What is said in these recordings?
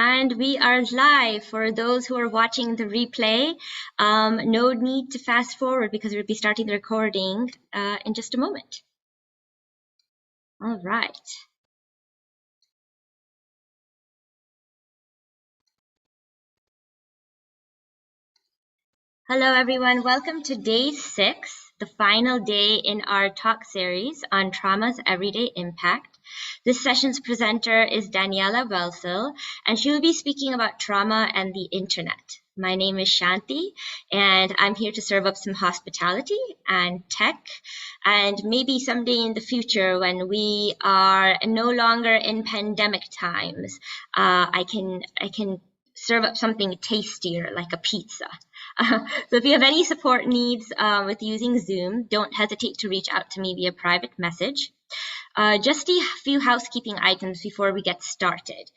And we are live for those who are watching the replay. No need to fast forward because we'll be starting the recording in just a moment. All right. Hello, everyone. Welcome to day 6, the final day in our talk series on trauma's everyday impact. This session's presenter is Daniela and she will be speaking about trauma and the internet. My name is Shanti, and I'm here to serve up some hospitality and tech. And maybe someday in the future, when we are no longer in pandemic times, I can serve up something tastier like a pizza. So if you have any support needs with using Zoom, don't hesitate to reach out to me via private message. Just a few housekeeping items before we get started.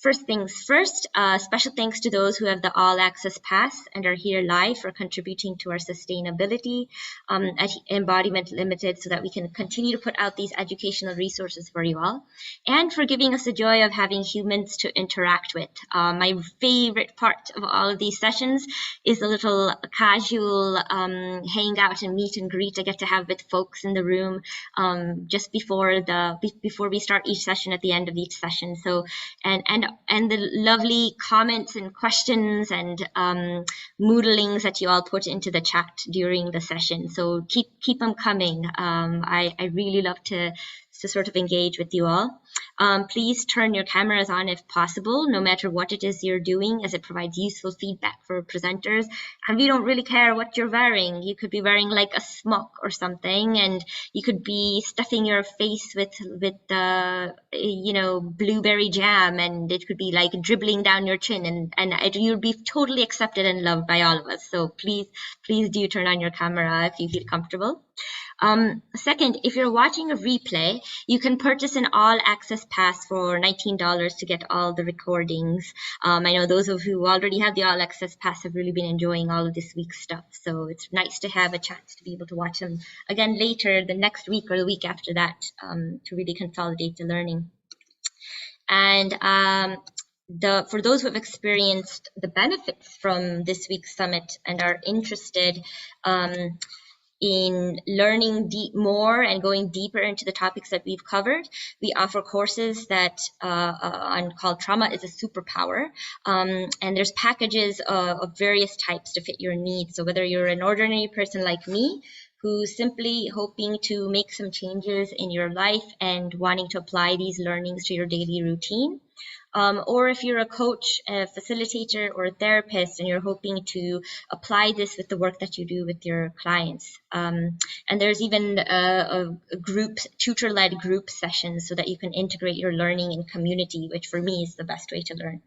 First things first, special thanks to those who have the All Access Pass and are here live for contributing to our sustainability at Embodiment Limited so that we can continue to put out these educational resources for you all, and for giving us the joy of having humans to interact with. My favorite part of all of these sessions is the little casual hangout and meet and greet I get to have with folks in the room just before we start each session at the end of each session. So and the lovely comments and questions and moodlings that you all put into the chat during the session. So keep them coming. I really love to sort of engage with you all. Please turn your cameras on if possible, no matter what it is you're doing, as it provides useful feedback for presenters. And we don't really care what you're wearing. You could be wearing like a smock or something, and you could be stuffing your face with blueberry jam, and it could be like dribbling down your chin, and you'll be totally accepted and loved by all of us. So please do turn on your camera if you feel comfortable. Second, if you're watching a replay, you can purchase an all-access pass for $19 to get all the recordings. I know those of you who already have the all-access pass have really been enjoying all of this week's stuff, so it's nice to have a chance to be able to watch them again later, the next week or the week after that, to really consolidate the learning. And for those who have experienced the benefits from this week's summit and are interested in learning more and going deeper into the topics that we've covered, we offer courses that called Trauma is a Superpower, and there's packages of various types to fit your needs. So whether you're an ordinary person like me, who's simply hoping to make some changes in your life and wanting to apply these learnings to your daily routine, or if you're a coach, a facilitator, or a therapist, and you're hoping to apply this with the work that you do with your clients. And there's even a group, tutor-led group sessions so that you can integrate your learning in community, which for me is the best way to learn.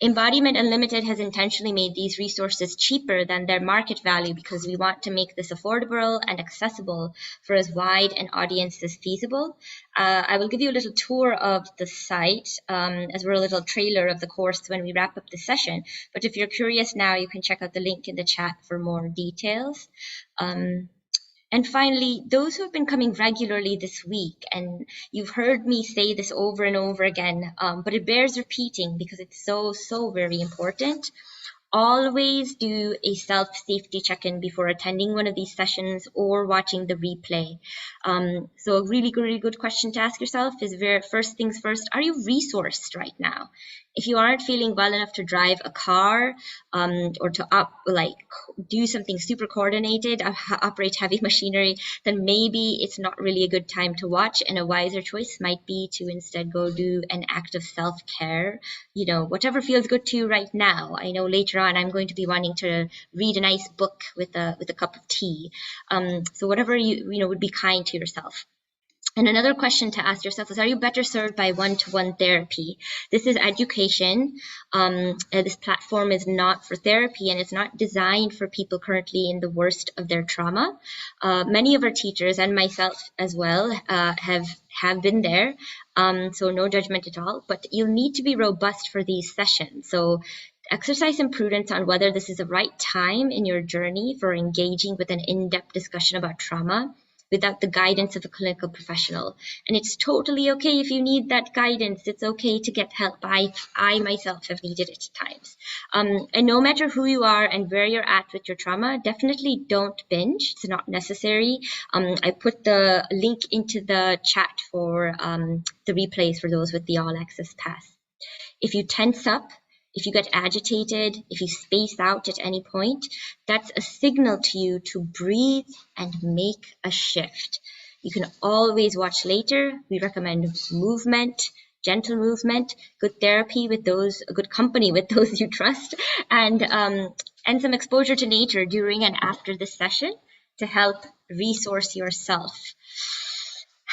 Embodiment Unlimited has intentionally made these resources cheaper than their market value because we want to make this affordable and accessible for as wide an audience as feasible. I will give you a little tour of the site as we're a little trailer of the course when we wrap up the session. But if you're curious now, you can check out the link in the chat for more details. And finally, those who have been coming regularly this week, and you've heard me say this over and over again, but it bears repeating because it's so very important. Always do a self-safety check-in before attending one of these sessions or watching the replay. So a really good question to ask yourself is, first things first, are you resourced right now? If you aren't feeling well enough to drive a car or to do something super coordinated, operate heavy machinery, then maybe it's not really a good time to watch, and a wiser choice might be to instead go do an act of self-care, whatever feels good to you right now. I know later on I'm going to be wanting to read a nice book with a cup of tea. So whatever you would be kind to yourself. And another question to ask yourself is, are you better served by one-to-one therapy? This is education. This platform is not for therapy, and it's not designed for people currently in the worst of their trauma. Many of our teachers, and myself as well, have been there, so no judgment at all. But you'll need to be robust for these sessions. So exercise some prudence on whether this is the right time in your journey for engaging with an in-depth discussion about trauma. without the guidance of a clinical professional. And it's totally okay if you need that guidance. It's okay to get help. I myself have needed it at times. And no matter who you are and where you're at with your trauma, definitely don't binge. It's not necessary. I put the link into the chat for the replays for those with the All Access Pass. If you tense up, if you get agitated, if you space out at any point, that's a signal to you to breathe and make a shift. You can always watch later. We recommend movement, gentle movement, good therapy with those, good company with those you trust, and some exposure to nature during and after this session to help resource yourself.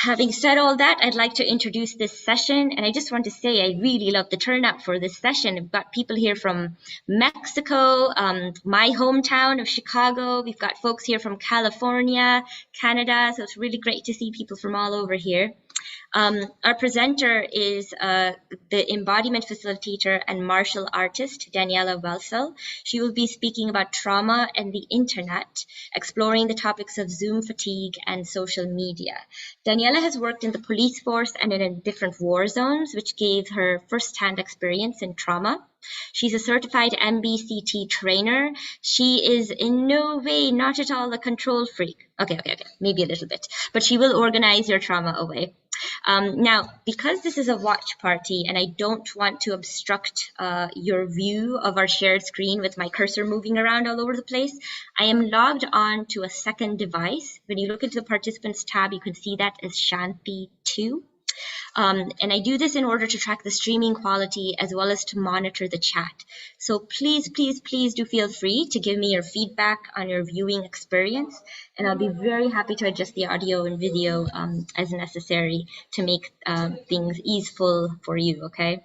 Having said all that, I'd like to introduce this session, and I just want to say I really love the turnout for this session. We've got people here from Mexico, my hometown of Chicago. We've got folks here from California, Canada, so it's really great to see people from all over here. Our presenter is the embodiment facilitator and martial artist, Daniela Welsel. She will be speaking about trauma and the internet, exploring the topics of Zoom fatigue and social media. Daniela has worked in the police force and in different war zones, which gave her first-hand experience in trauma. She's a certified MBCT trainer. She is in no way, not at all, a control freak. Okay, maybe a little bit, but she will organize your trauma away. Now, because this is a watch party and I don't want to obstruct your view of our shared screen with my cursor moving around all over the place, I am logged on to a second device. When you look into the participants tab, you can see that as Shanti 2. And I do this in order to track the streaming quality as well as to monitor the chat. So please, please, please do feel free to give me your feedback on your viewing experience, and I'll be very happy to adjust the audio and video as necessary to make things easeful for you, okay?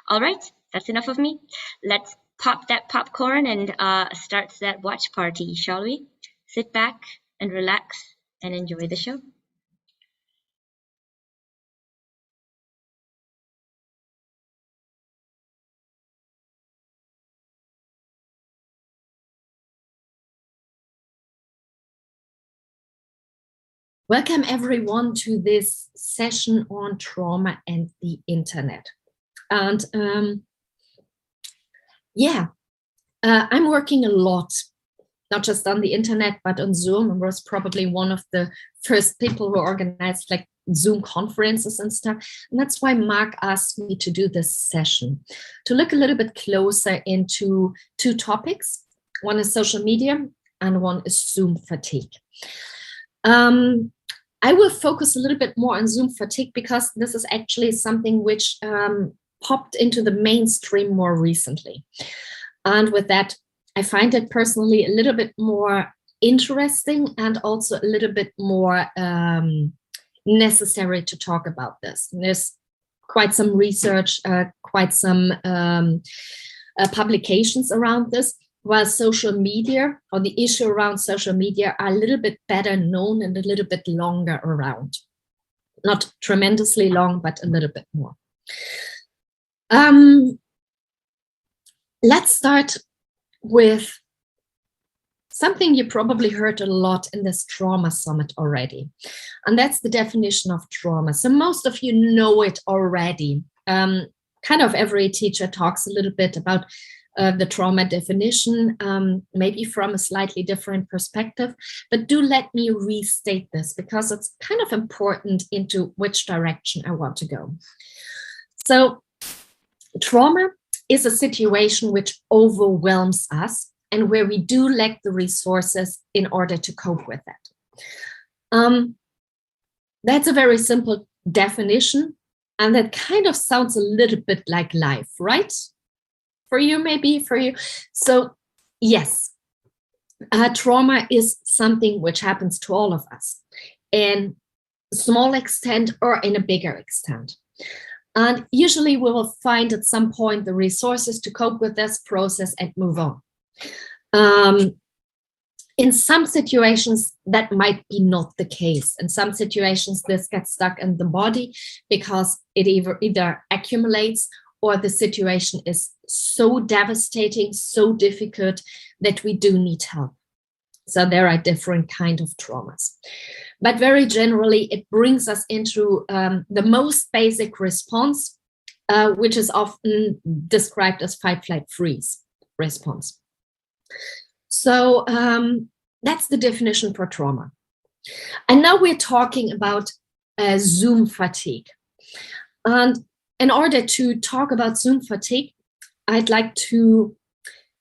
All right, that's enough of me. Let's pop that popcorn and start that watch party, shall we? Sit back and relax and enjoy the show. Welcome everyone to this session on trauma and the internet. And I'm working a lot, not just on the internet, but on Zoom. I was probably one of the first people who organized like Zoom conferences and stuff. And that's why Mark asked me to do this session, to look a little bit closer into two topics. One is social media and one is Zoom fatigue. I will focus a little bit more on Zoom fatigue because this is actually something which popped into the mainstream more recently. And with that, I find it personally a little bit more interesting and also a little bit more necessary to talk about this. And there's quite some research, quite some publications around this. While social media or the issue around social media are a little bit better known and a little bit longer around. Not tremendously long, but a little bit more. Let's start with something you probably heard a lot in this trauma summit already. And that's the definition of trauma. So most of you know it already. Kind of every teacher talks a little bit about the trauma definition, maybe from a slightly different perspective, but do let me restate this because it's kind of important into which direction I want to go. So trauma is a situation which overwhelms us and where we do lack the resources in order to cope with it. That's a very simple definition, and that kind of sounds a little bit like life, right? For you, maybe for you. So yes, trauma is something which happens to all of us in a small extent or in a bigger extent. And usually we will find at some point the resources to cope with this process and move on. In some situations, that might be not the case. In some situations, this gets stuck in the body because it either accumulates or the situation is so devastating, so difficult that we do need help. So there are different kind of traumas. But very generally, it brings us into the most basic response, which is often described as fight, flight, freeze response. So that's the definition for trauma. And now we're talking about Zoom fatigue. And in order to talk about Zoom fatigue, I'd like to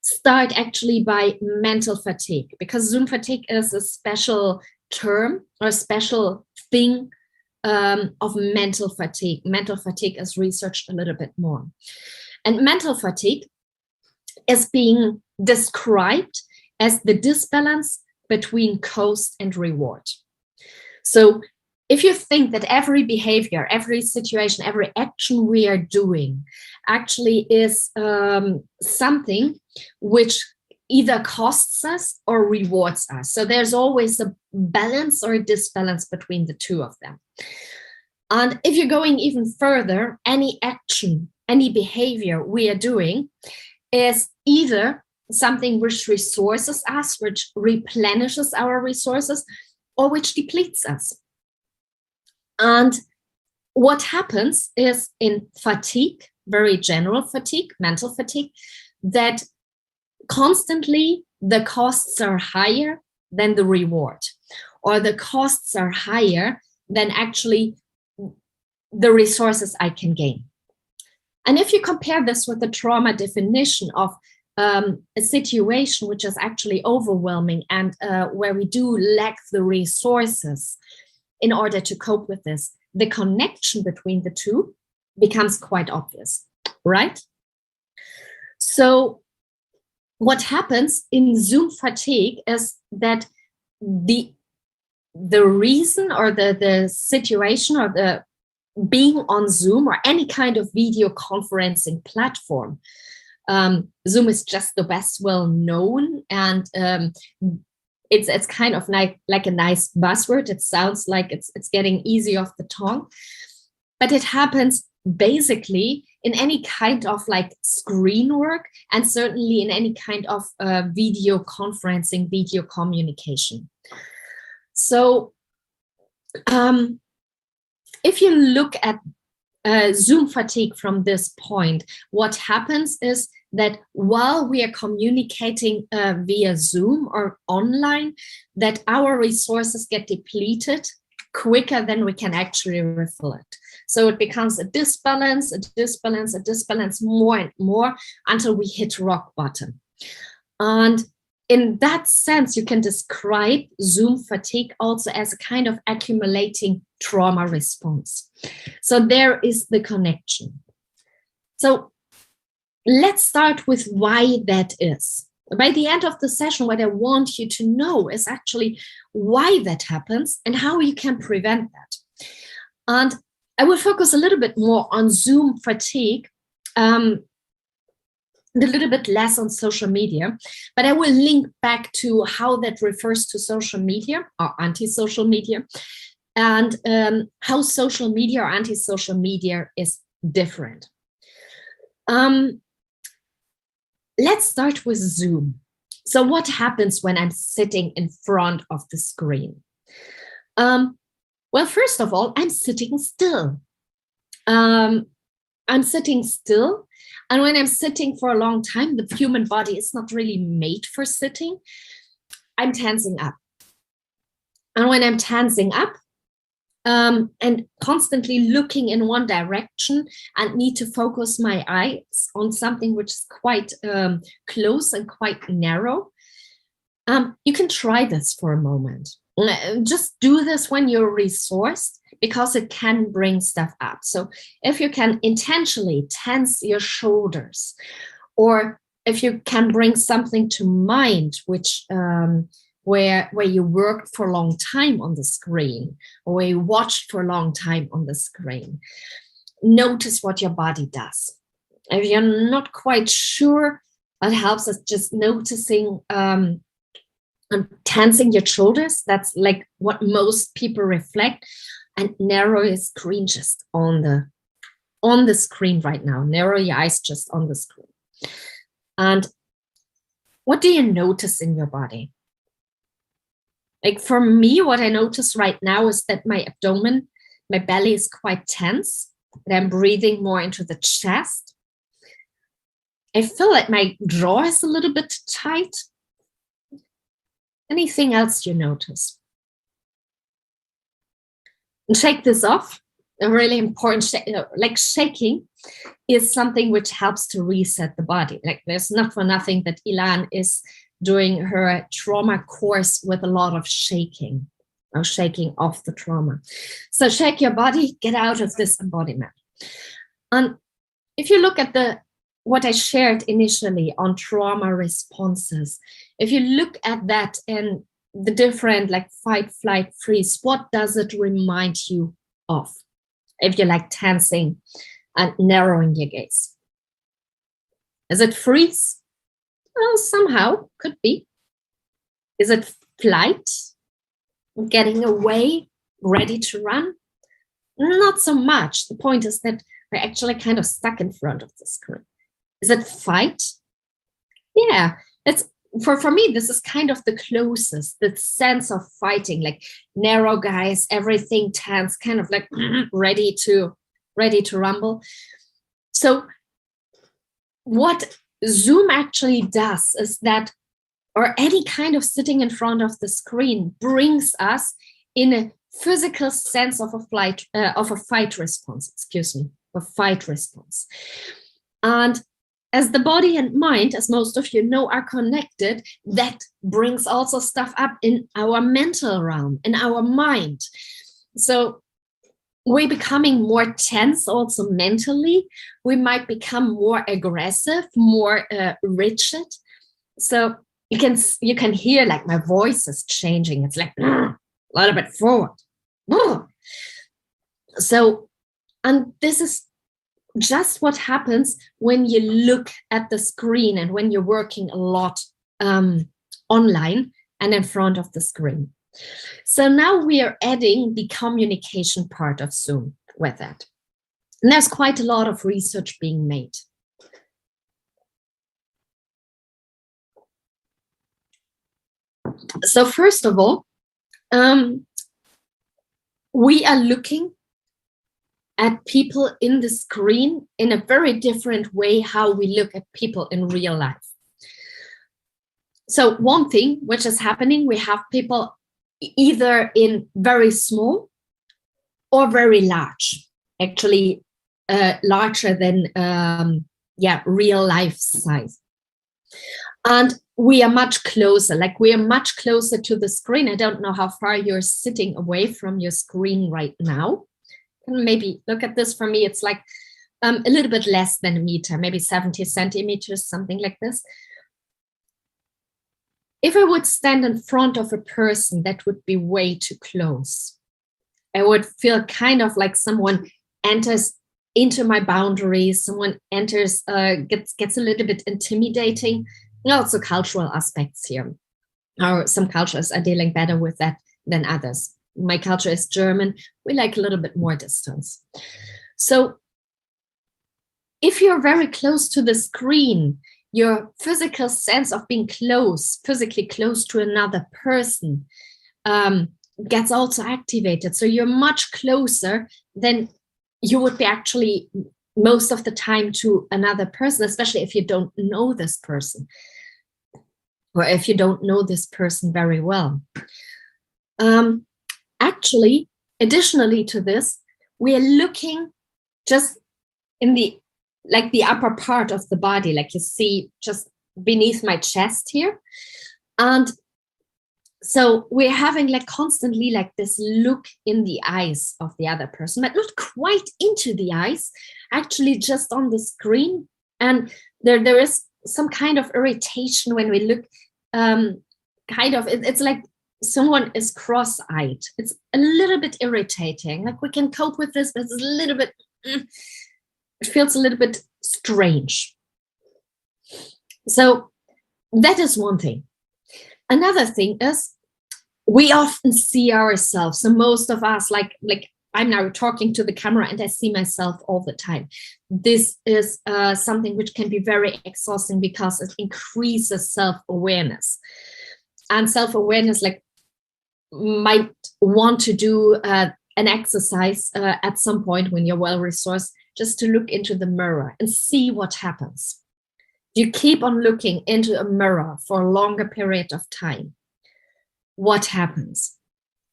start actually by mental fatigue, because Zoom fatigue is a special term or a special thing of mental fatigue. Mental fatigue is researched a little bit more. And mental fatigue is being described as the disbalance between cost and reward. So if you think that every behavior, every situation, every action we are doing actually is something which either costs us or rewards us. So there's always a balance or a disbalance between the two of them. And if you're going even further, any action, any behavior we are doing is either something which resources us, which replenishes our resources, or which depletes us. And what happens is in fatigue, very general fatigue, mental fatigue, that constantly the costs are higher than the reward, or the costs are higher than actually the resources I can gain. And if you compare this with the trauma definition of a situation which is actually overwhelming and where we do lack the resources in order to cope with this, the connection between the two becomes quite obvious, right? So what happens in Zoom fatigue is that the reason or the situation or the being on Zoom or any kind of video conferencing platform, Zoom is just the best well known, and it's kind of like a nice buzzword. It sounds like it's getting easy off the tongue, but it happens basically in any kind of like screen work, and certainly in any kind of video conferencing, video communication. So if you look at Zoom fatigue from this point, what happens is that while we are communicating via Zoom or online, that our resources get depleted quicker than we can actually refill it. So it becomes a disbalance, more and more until we hit rock bottom. And in that sense, you can describe Zoom fatigue also as a kind of accumulating trauma response. So there is the connection. So let's start with why that is. By the end of the session, what I want you to know is actually why that happens and how you can prevent that. And I will focus a little bit more on Zoom fatigue, a little bit less on social media, but I will link back to how that refers to social media or anti-social media, and how social media or anti-social media is different. Let's start with Zoom. So what happens when I'm sitting in front of the screen? Well, first of all, I'm sitting still. I'm sitting still. And when I'm sitting for a long time, the human body is not really made for sitting. I'm tensing up. And when I'm tensing up and constantly looking in one direction and need to focus my eyes on something which is quite close and quite narrow, you can try this for a moment. Just do this when you're resourced, because it can bring stuff up. So if you can intentionally tense your shoulders, or if you can bring something to mind which where you worked for a long time on the screen, or where you watched for a long time on the screen, notice what your body does. If you're not quite sure, what helps is just noticing and tensing your shoulders. That's like what most people reflect. And narrow your screen just on the screen right now. Narrow your eyes just on the screen. And what do you notice in your body? Like for me, what I notice right now is that my abdomen, my belly is quite tense, and I'm breathing more into the chest. I feel like my jaw is a little bit tight. Anything else you notice? And shake this off. A really important, like shaking is something which helps to reset the body. Like there's not for nothing that Ilan is doing her trauma course with a lot of shaking, or shaking off the trauma. So shake your body, get out of this embodiment. And if you look at what I shared initially on trauma responses, if you look at that and the different like fight, flight, freeze, what does it remind you of? If you like tensing and narrowing your gaze. Is it freeze? Well, somehow, could be. Is it flight? Getting away, ready to run? Not so much. The point is that we're actually kind of stuck in front of the screen. Is it fight? Yeah, it's for me, this is kind of the closest, the sense of fighting, like narrow guys, everything tense, kind of like ready to rumble. So what Zoom actually does is that, or any kind of sitting in front of the screen, brings us in a physical sense of a fight response, a fight response. And as the body and mind, as most of you know, are connected, that brings also stuff up in our mental realm, in our mind. So we're becoming more tense also mentally. We might become more aggressive, more rigid. So you can hear like my voice is changing. It's like a little bit forward. So, and this is just what happens when you look at the screen and when you're working a lot online and in front of the screen. So now we are adding the communication part of Zoom with that. And there's quite a lot of research being made. So first of all, we are looking at people in the screen in a very different way how we look at people in real life. So one thing which is happening, we have people either in very small or very large, actually larger than real life size. And we are much closer, to the screen. I don't know how far you're sitting away from your screen right now. Maybe look at this. For me, it's like a little bit less than a meter, maybe 70 centimeters, something like this. If I would stand in front of a person, that would be way too close. I would feel kind of like someone enters into my boundaries, someone enters, gets a little bit intimidating. And also cultural aspects here. Some cultures are dealing better with that than others. My culture is German. We like a little bit more distance. So if you're very close to the screen, your physical sense of being physically close to another person gets also activated. So you're much closer than you would be actually most of the time to another person, especially if you don't know this person or if you don't know this person very well. Actually, additionally to this, we are looking just in the upper part of the body, like you see just beneath my chest here. And so we're having like constantly like this look in the eyes of the other person, but not quite into the eyes, actually just on the screen. And there is some kind of irritation when we look, it's like someone is cross-eyed. It's a little bit irritating. Like we can cope with this, but it's a little bit, it feels a little bit strange. So that is one thing. Another thing is we often see ourselves. So most of us, like I'm now talking to the camera and I see myself all the time. This is something which can be very exhausting because it increases self-awareness. And self-awareness, like might want to do an exercise at some point when you're well resourced, just to look into the mirror and see what happens. You keep on looking into a mirror for a longer period of time. What happens?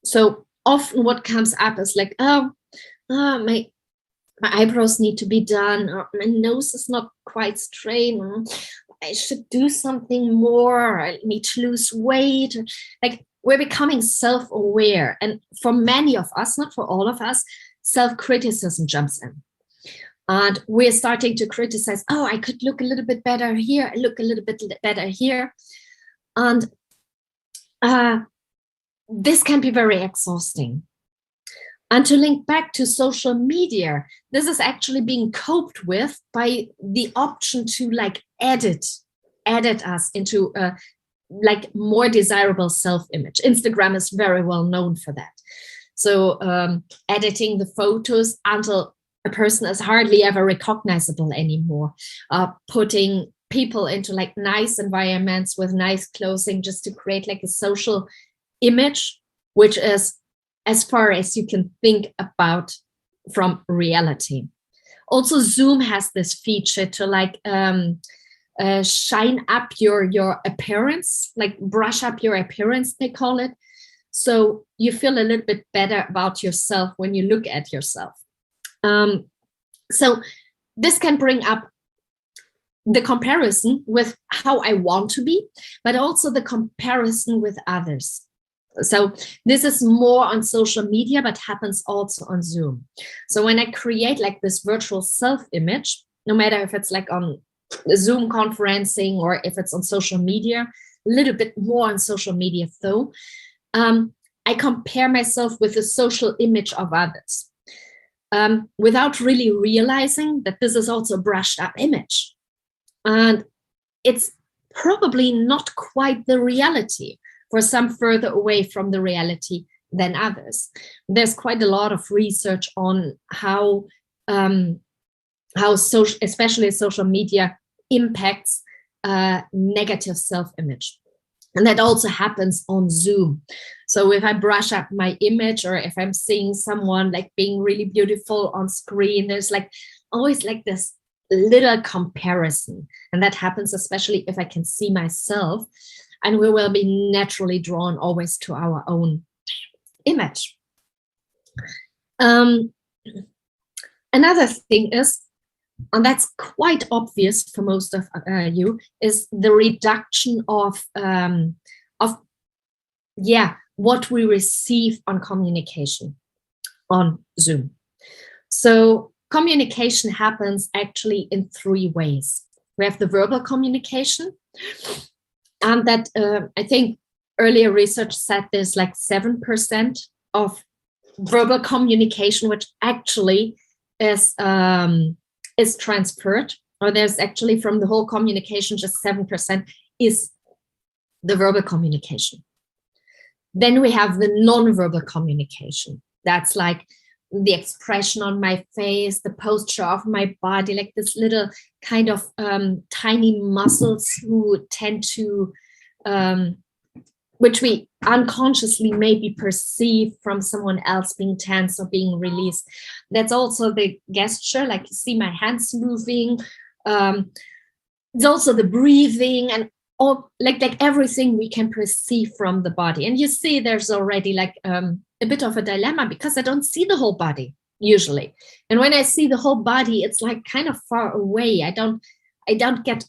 So often what comes up is like, my eyebrows need to be done, or my nose is not quite straight. I should do something more. I need to lose weight. Like, we're becoming self-aware. And for many of us, not for all of us, self-criticism jumps in. And we're starting to criticize, oh, I could look a little bit better here. I look a little bit better here. And this can be very exhausting. And to link back to social media, this is actually being coped with by the option to like edit us into like more desirable self-image. Instagram is very well known for that. So editing the photos until a person is hardly ever recognizable anymore, putting people into like nice environments with nice clothing just to create like a social image, which is as far as you can think about from reality. Also, Zoom has this feature to like shine up your appearance, like brush up your appearance, they call it. So you feel a little bit better about yourself when you look at yourself. So this can bring up the comparison with how I want to be, but also the comparison with others. So this is more on social media, but happens also on Zoom. So when I create like this virtual self-image, no matter if it's like on Zoom conferencing or if it's on social media, a little bit more on social media though, I compare myself with the social image of others without really realizing that this is also a brushed up image. And it's probably not quite the reality for some further away from the reality than others. There's quite a lot of research on how social, especially social media, impacts negative self-image. And that also happens on Zoom. So if I brush up my image, or if I'm seeing someone like being really beautiful on screen, there's like always like this little comparison. And that happens especially if I can see myself, and we will be naturally drawn always to our own image. Another thing is, and that's quite obvious for most of you, is the reduction of what we receive on communication on Zoom. So communication happens actually in three ways. We have the verbal communication, and that I think earlier research said there's like 7% of verbal communication which actually is transferred, or there's actually from the whole communication just 7% is the verbal communication. Then we have the non-verbal communication. That's like the expression on my face, the posture of my body, like this little kind of tiny muscles who tend to, which we unconsciously maybe perceive from someone else being tense or being released. That's also the gesture, like you see my hands moving. It's also the breathing and all, like everything we can perceive from the body. And you see there's already like a bit of a dilemma, because I don't see the whole body usually. And when I see the whole body, it's like kind of far away. I don't get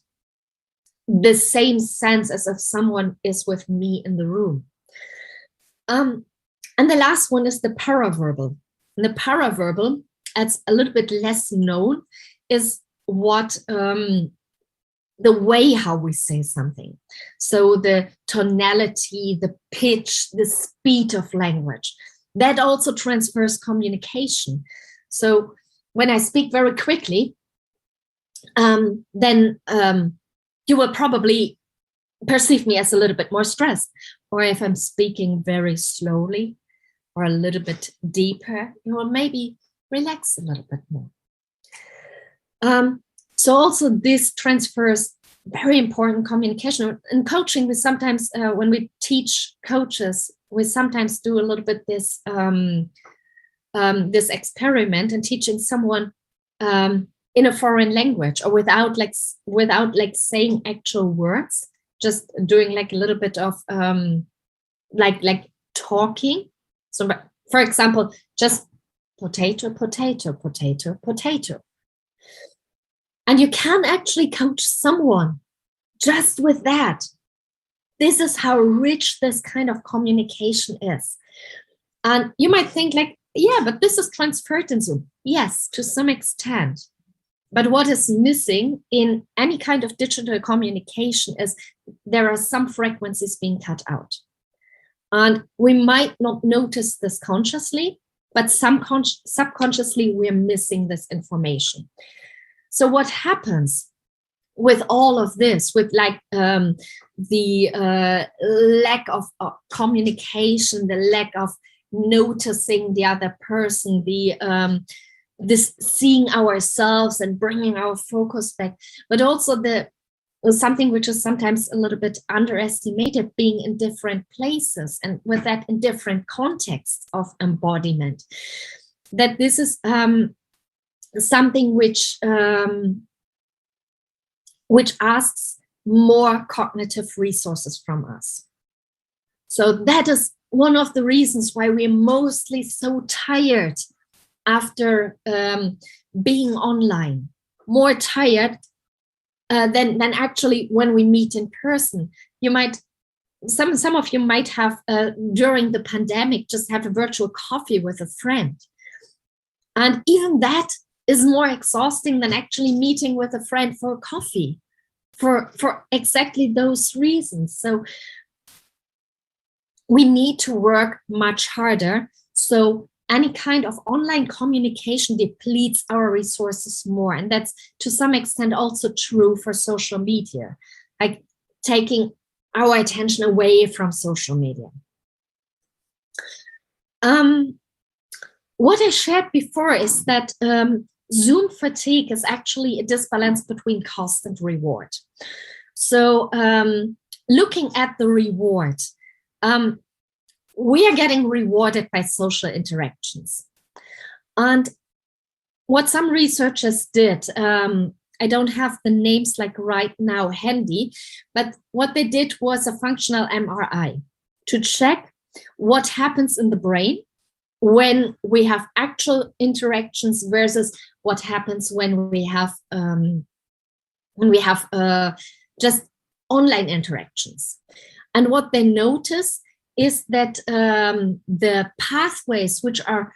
the same sense as if someone is with me in the room. And the last one is the paraverbal. And the paraverbal, that's a little bit less known, is what the way how we say something. So the tonality, the pitch, the speed of language, that also transfers communication. So when I speak very quickly, then you will probably perceive me as a little bit more stressed. Or if I'm speaking very slowly or a little bit deeper, you will maybe relax a little bit more. So also this transfers very important communication. In coaching, we sometimes, when we teach coaches, we sometimes do a little bit this this experiment and teaching someone in a foreign language, or without saying actual words, just doing like a little bit of like talking. So for example, just potato, potato, potato, potato. And you can actually coach someone just with that. This is how rich this kind of communication is. And you might think like, yeah, but this is transferred in Zoom. Yes, to some extent. But what is missing in any kind of digital communication is there are some frequencies being cut out. And we might not notice this consciously, but subconsciously we're missing this information. So what happens with all of this, with like the lack of communication, the lack of noticing the other person, this seeing ourselves and bringing our focus back, but also something which is sometimes a little bit underestimated, being in different places, and with that in different contexts of embodiment, that this is something which asks more cognitive resources from us. So that is one of the reasons why we're mostly so tired after being online, more tired than actually when we meet in person. You might, some of you might have during the pandemic just have a virtual coffee with a friend, and even that is more exhausting than actually meeting with a friend for a coffee, for exactly those reasons. So we need to work much harder. So any kind of online communication depletes our resources more. And that's to some extent also true for social media, like taking our attention away from social media. What I shared before is that Zoom fatigue is actually a disbalance between cost and reward. So looking at the reward, we are getting rewarded by social interactions. And what some researchers did, I don't have the names like right now handy, but what they did was a functional MRI to check what happens in the brain when we have actual interactions versus what happens when we have just online interactions. And what they notice is that the pathways which are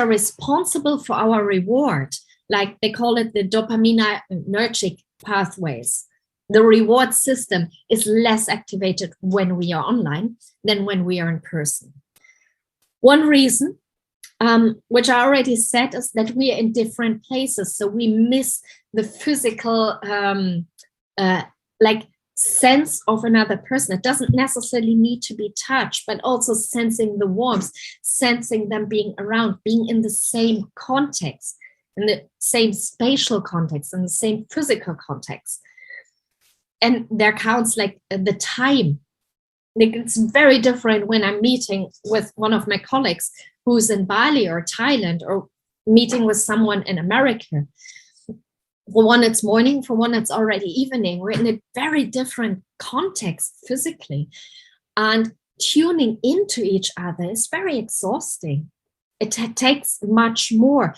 responsible for our reward, like they call it the dopaminergic pathways, the reward system is less activated when we are online than when we are in person. One reason, which I already said, is that we are in different places, so we miss the physical like sense of another person. It doesn't necessarily need to be touch, but also sensing the warmth, sensing them being around, being in the same context, in the same spatial context, in the same physical context. And there counts like the time. Like it's very different when I'm meeting with one of my colleagues who's in Bali or Thailand, or meeting with someone in America. For one, it's morning. For one, it's already evening. We're in a very different context physically. And tuning into each other is very exhausting. It takes much more.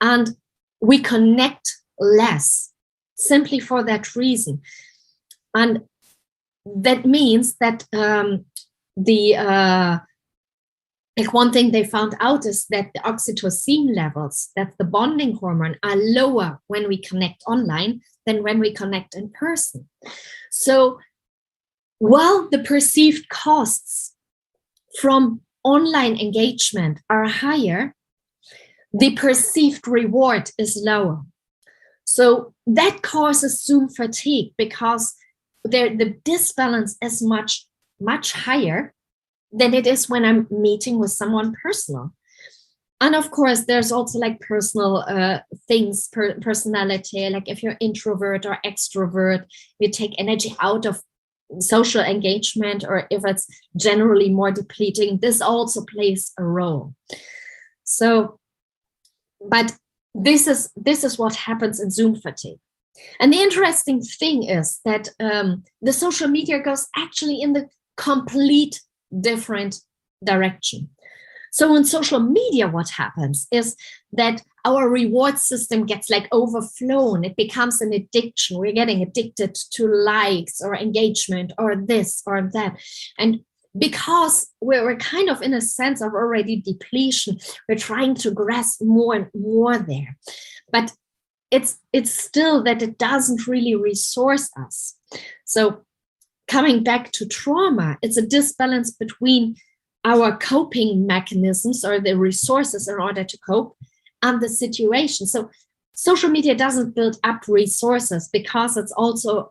And we connect less simply for that reason. And that means that like one thing they found out is that the oxytocin levels, that's the bonding hormone, are lower when we connect online than when we connect in person. So while the perceived costs from online engagement are higher, the perceived reward is lower. So that causes Zoom fatigue, because the disbalance is much, much higher than it is when I'm meeting with someone personal. And of course, there's also like personal things, personality, like if you're introvert or extrovert, you take energy out of social engagement, or if it's generally more depleting, this also plays a role. So, but this is what happens in Zoom fatigue. And the interesting thing is that the social media goes actually in the complete different direction. So in social media, what happens is that our reward system gets like overflown. It becomes an addiction. We're getting addicted to likes or engagement or this or that. And because we're kind of in a sense of already depletion, we're trying to grasp more and more there. But it's still that it doesn't really resource us. So coming back to trauma, it's a disbalance between our coping mechanisms or the resources in order to cope and the situation. So social media doesn't build up resources because it's also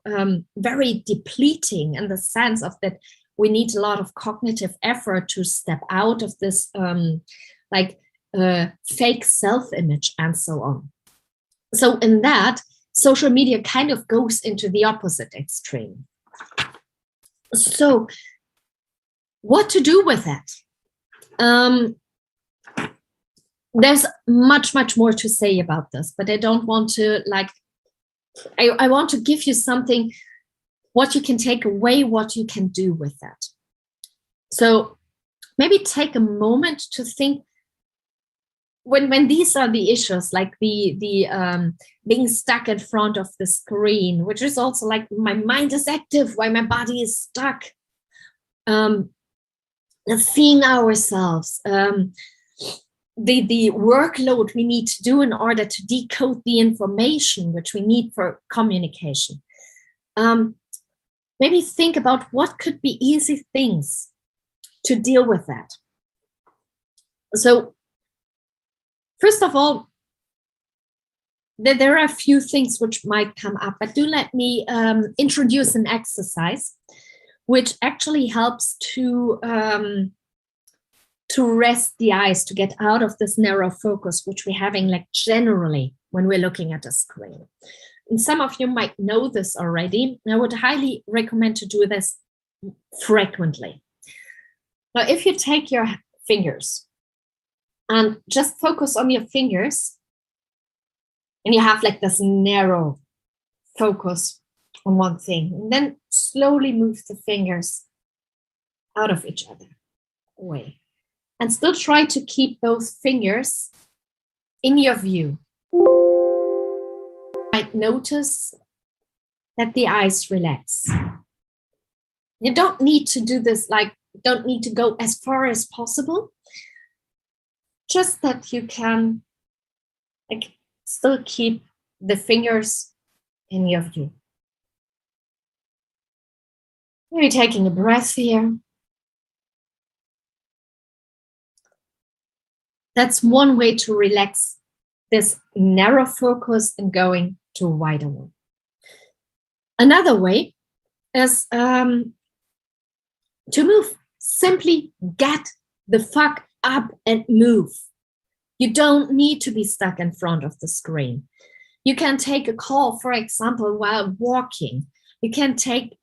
very depleting in the sense of that we need a lot of cognitive effort to step out of this fake self-image and so on. So in that, social media kind of goes into the opposite extreme. So what to do with that? There's much more to say about this, but I don't want to I want to give you something, what you can take away, what you can do with that. So maybe take a moment to think when these are the issues, like the being stuck in front of the screen, which is also like my mind is active while my body is stuck. Seeing ourselves, the workload we need to do in order to decode the information which we need for communication. Maybe think about what could be easy things to deal with that. So first of all, there are a few things which might come up, but do let me introduce an exercise which actually helps to rest the eyes, to get out of this narrow focus, which we're having like generally when we're looking at a screen. And some of you might know this already. I would highly recommend to do this frequently. Now, if you take your fingers and just focus on your fingers, and you have like this narrow focus on one thing, and then slowly move the fingers out of each other, away. And still try to keep both fingers in your view. You might notice that the eyes relax. You don't need to do this, don't need to go as far as possible. Just that you can still keep the fingers in your view. Maybe taking a breath here. That's one way to relax this narrow focus and going to a wider one. Another way is to move. Simply get the fuck up and move. You don't need to be stuck in front of the screen. You can take a call, for example, while walking. You can take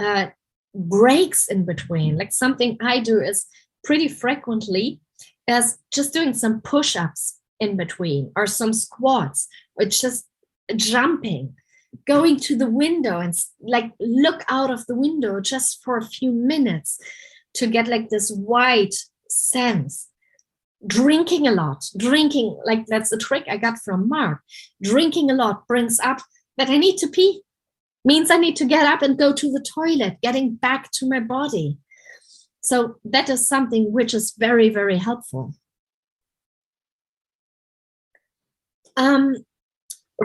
breaks in between. Like something I do is pretty frequently as just doing some push-ups in between, or some squats, or just jumping, going to the window and look out of the window just for a few minutes to get like this wide sense. Drinking a lot, that's a trick I got from Mark. Drinking a lot brings up that I need to pee, means I need to get up and go to the toilet, getting back to my body. So that is something which is very, very helpful.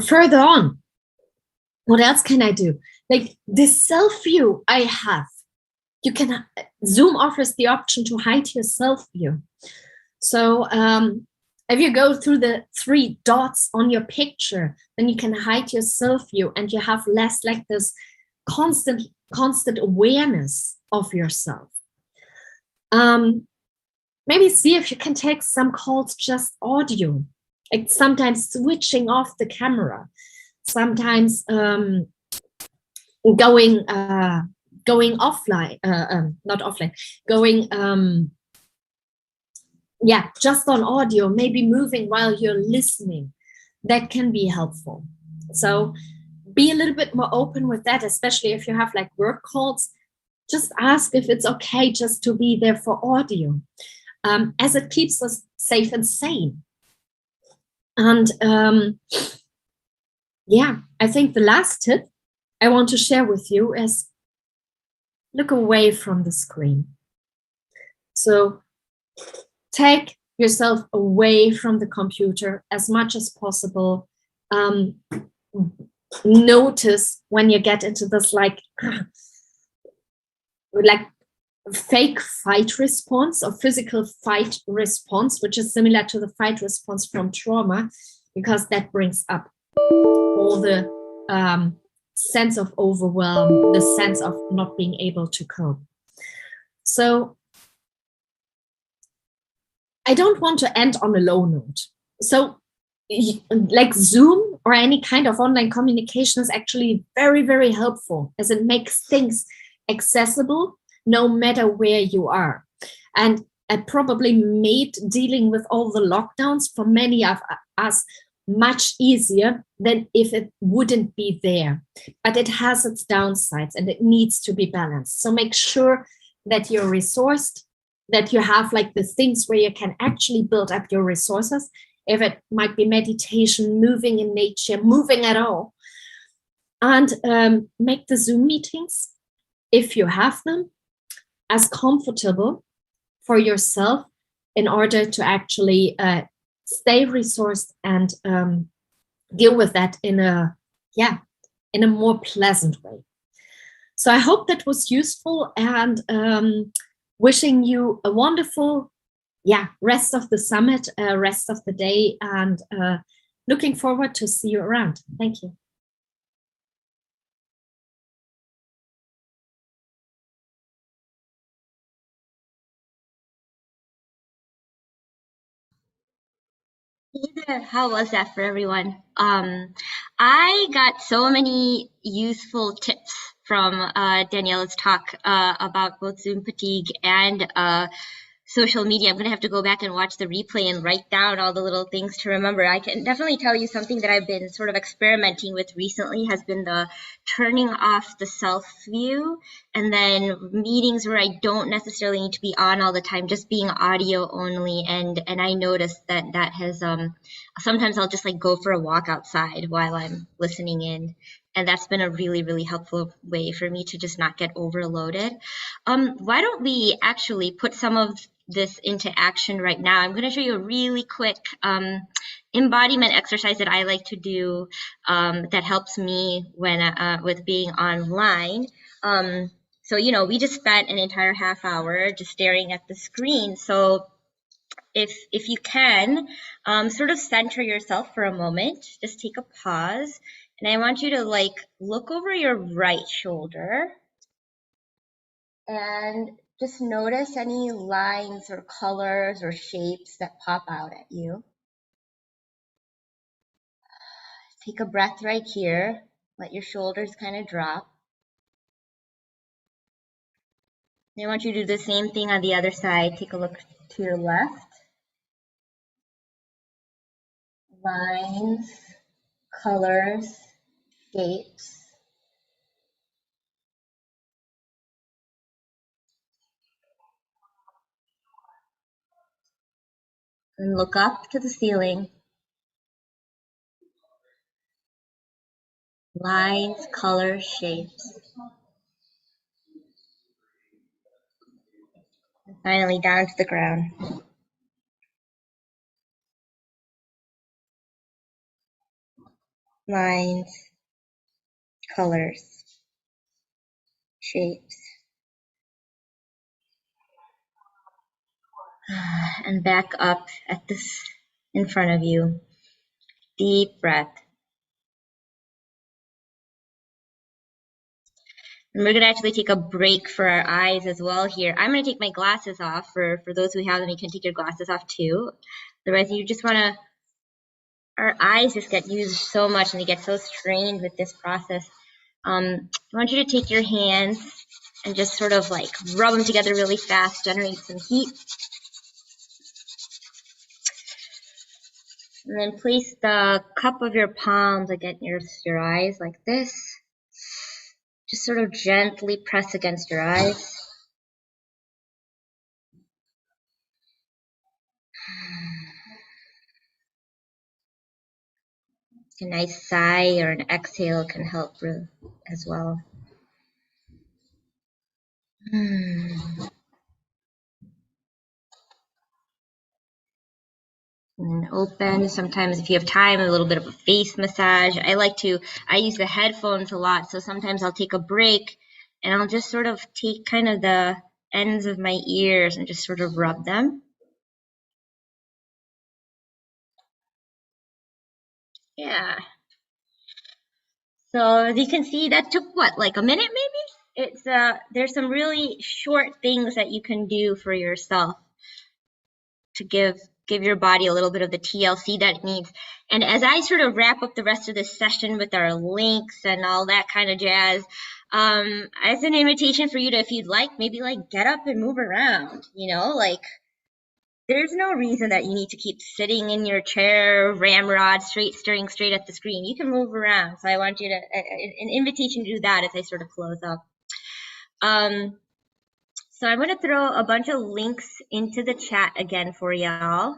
Further on, what else can I do? Like the self view I have, Zoom offers the option to hide your self view. So if you go through the 3 dots on your picture, then you can hide your self view and you have less like this constant awareness of yourself. Maybe see if you can take some calls just audio, like sometimes switching off the camera, sometimes going going offline, not offline, going, yeah, just on audio, maybe moving while you're listening. That can be helpful. So be a little bit more open with that, especially if you have like work calls. Just ask if it's okay just to be there for audio, as it keeps us safe and sane. And yeah, I think the last tip I want to share with you is look away from the screen. So take yourself away from the computer as much as possible. Notice when you get into this like fake fight response or physical fight response, which is similar to the fight response from trauma, because that brings up all the sense of overwhelm, the sense of not being able to cope. So I don't want to end on a low note. So like Zoom or any kind of online communication is actually very, very helpful, as it makes things accessible no matter where you are. And it probably made dealing with all the lockdowns for many of us much easier than if it wouldn't be there. But it has its downsides and it needs to be balanced. So make sure that you're resourced, that you have like the things where you can actually build up your resources. If it might be meditation, moving in nature, moving at all. And make the Zoom meetings, if you have them, as comfortable for yourself in order to actually stay resourced and deal with that in a more pleasant way. So I hope that was useful, and wishing you a wonderful rest of the summit, rest of the day, and looking forward to see you around. Thank you. Hey there, how was that for everyone? I got so many useful tips from Daniela's talk about both Zoom fatigue and social media. I'm going to have to go back and watch the replay and write down all the little things to remember. I can definitely tell you something that I've been sort of experimenting with recently has been the turning off the self view, and then meetings where I don't necessarily need to be on all the time, just being audio only. And I noticed that has sometimes I'll just like go for a walk outside while I'm listening in. And that's been a really, really helpful way for me to just not get overloaded. Why don't we actually put some of this into action right now? I'm going to show you a really quick embodiment exercise that I like to do that helps me when with being online. So, you know, we just spent an entire half hour just staring at the screen. So if you can, sort of center yourself for a moment, just take a pause. And I want you to like look over your right shoulder and just notice any lines or colors or shapes that pop out at you. Take a breath right here. Let your shoulders kind of drop. And I want you to do the same thing on the other side. Take a look to your left. Lines, colors, shapes. And look up to the ceiling. Lines, colors, shapes. And finally down to the ground. Lines, colors, shapes. And back up at this in front of you. Deep breath. And we're going to actually take a break for our eyes as well here. I'm going to take my glasses off. For those who have them, you can take your glasses off too. Otherwise, you just want to, our eyes just get used so much and they get so strained with this process. I want you to take your hands and just sort of like rub them together really fast, generate some heat. And then place the cup of your palms against your eyes like this. Just sort of gently press against your eyes. A nice sigh or an exhale can help as well. And open. Sometimes if you have time, a little bit of a face massage. I use the headphones a lot, so sometimes I'll take a break and I'll just sort of take kind of the ends of my ears and just sort of rub them. Yeah. So as you can see, that took what, like a minute maybe? There's some really short things that you can do for yourself to give your body a little bit of the TLC that it needs. And as I sort of wrap up the rest of this session with our links and all that kind of jazz, as an invitation for you to, if you'd like, maybe like get up and move around, like there's no reason that you need to keep sitting in your chair, ramrod, staring straight at the screen. You can move around. So I want you to, an invitation to do that as I sort of close up. So I'm going to throw a bunch of links into the chat again for y'all.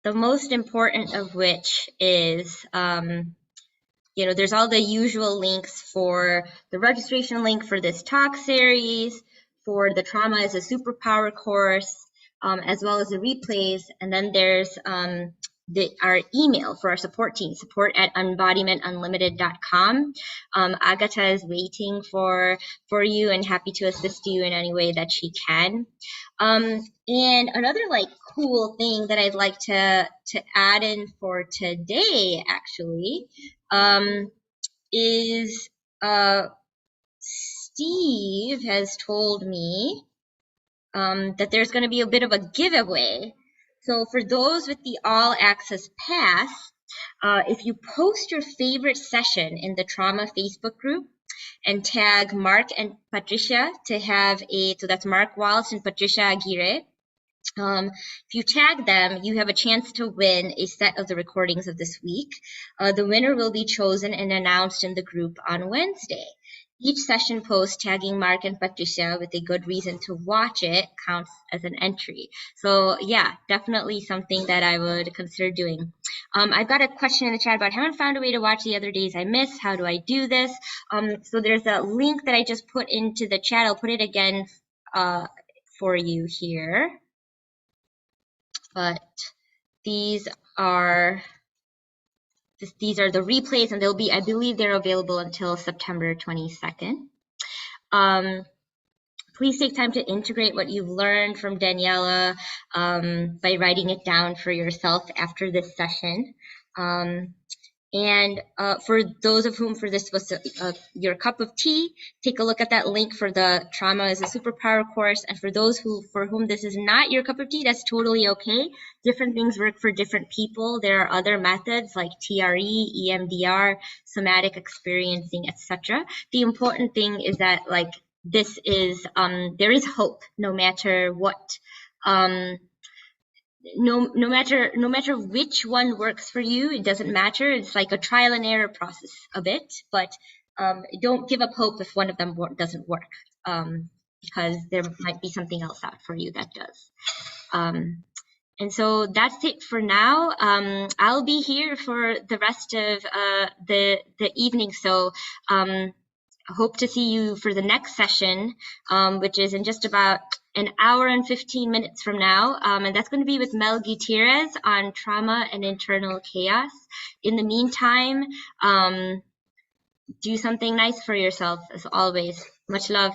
The most important of which is, there's all the usual links for the registration link for this talk series, for the Trauma as a Superpower course, as well as the replays. And then there's our email for our support team, support@embodimentunlimited.com. Agatha is waiting for you and happy to assist you in any way that she can. And another like cool thing that I'd like to add in for today actually is Steve has told me that there's going to be a bit of a giveaway. So for those with the All Access Pass, if you post your favorite session in the Trauma Facebook group and tag Mark and Patricia to have so that's Mark Walsh and Patricia Aguirre. If you tag them, you have a chance to win a set of the recordings of this week. The winner will be chosen and announced in the group on Wednesday. Each session post tagging Mark and Patricia with a good reason to watch it counts as an entry. So yeah, definitely something that I would consider doing. I've got a question in the chat about haven't found a way to watch the other days I missed. How do I do this? So there's a link that I just put into the chat. I'll put it again for you here. But these are the replays, and they'll be, I believe they're available until September 22nd. Please take time to integrate what you've learned from Daniela by writing it down for yourself after this session. And for those of whom for this was your cup of tea, take a look at that link for the Trauma as a Superpower course. And for those for whom this is not your cup of tea, that's totally okay. Different things work for different people. There are other methods like TRE, EMDR, somatic experiencing, etc. The important thing is that like this is there is hope no matter what. No matter which one works for you, it doesn't matter. It's like a trial and error process a bit, but don't give up hope if one of them doesn't work, because there might be something else out for you that does. And so that's it for now. I'll be here for the rest of the evening. So I hope to see you for the next session, which is in just about an hour and 15 minutes from now. And that's going to be with Mel Gutierrez on trauma and internal chaos. In the meantime, do something nice for yourself, as always. Much love.